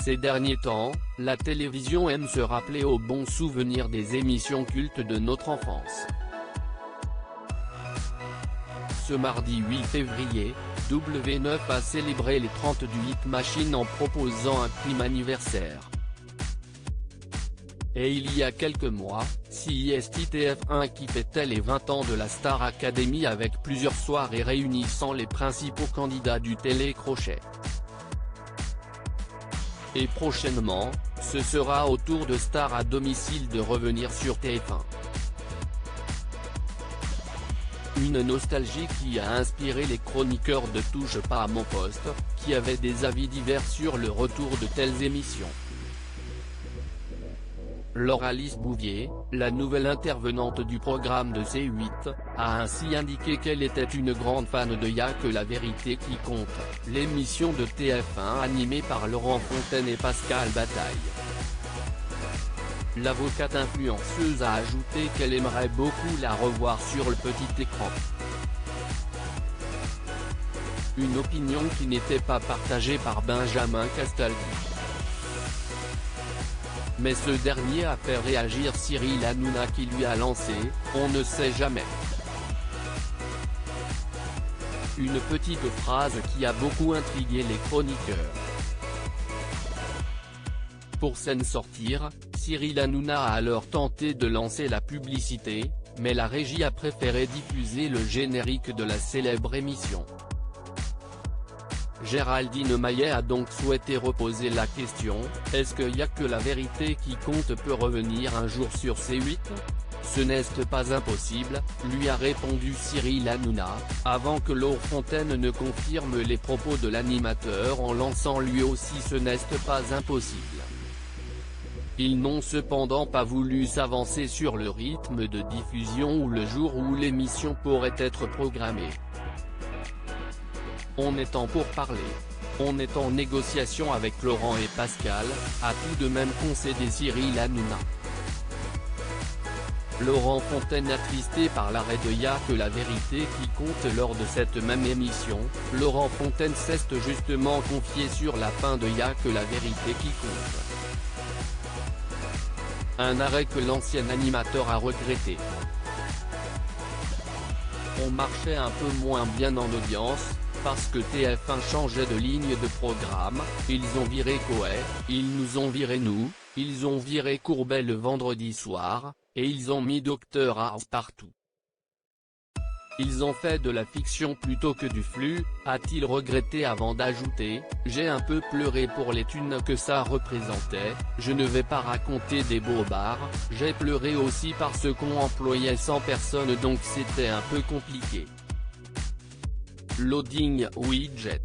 Ces derniers temps, la télévision aime se rappeler aux bons souvenirs des émissions cultes de notre enfance. Ce mardi 8 février, W9 a célébré les 30 du Hit Machine en proposant un prime anniversaire. Et il y a quelques mois, CIST TF1 qui fêtait les 20 ans de la Star Academy avec plusieurs soirées réunissant les principaux candidats du télécrochet. Et prochainement, ce sera au tour de Star à domicile de revenir sur TF1. Une nostalgie qui a inspiré les chroniqueurs de Touche pas à mon poste, qui avaient des avis divers sur le retour de telles émissions. Laure-Alice Bouvier, la nouvelle intervenante du programme de C8, a ainsi indiqué qu'elle était une grande fan de Y'a que la vérité qui compte, l'émission de TF1 animée par Laurent Fontaine et Pascal Bataille. L'avocate influenceuse a ajouté qu'elle aimerait beaucoup la revoir sur le petit écran. Une opinion qui n'était pas partagée par Benjamin Castaldi. Mais ce dernier a fait réagir Cyril Hanouna qui lui a lancé « On ne sait jamais ». Une petite phrase qui a beaucoup intrigué les chroniqueurs. Pour s'en sortir, Cyril Hanouna a alors tenté de lancer la publicité, mais la régie a préféré diffuser le générique de la célèbre émission. Géraldine Maillet a donc souhaité reposer la question, est-ce que Y'a que la vérité qui compte peut revenir un jour sur C8 ? Ce n'est pas impossible, lui a répondu Cyril Hanouna, avant que Laurent Fontaine ne confirme les propos de l'animateur en lançant lui aussi ce n'est pas impossible. Ils n'ont cependant pas voulu s'avancer sur le rythme de diffusion ou le jour où l'émission pourrait être programmée. On est en pourparlers. On est en négociation avec Laurent et Pascal, a tout de même concédé Cyril Hanouna. Laurent Fontaine attristé par l'arrêt de Y'a que la vérité qui compte lors de cette même émission, Laurent Fontaine s'est justement confié sur la fin de Y'a que la vérité qui compte. Un arrêt que l'ancien animateur a regretté. On marchait un peu moins bien en audience, parce que TF1 changeait de ligne de programme, ils ont viré Coé, ils nous ont viré nous, ils ont viré Courbet le vendredi soir, et ils ont mis Dr House partout. Ils ont fait de la fiction plutôt que du flux, a-t-il regretté avant d'ajouter, j'ai un peu pleuré pour les thunes que ça représentait, je ne vais pas raconter des bobards, j'ai pleuré aussi parce qu'on employait 100 personnes donc c'était un peu compliqué. Loading widget.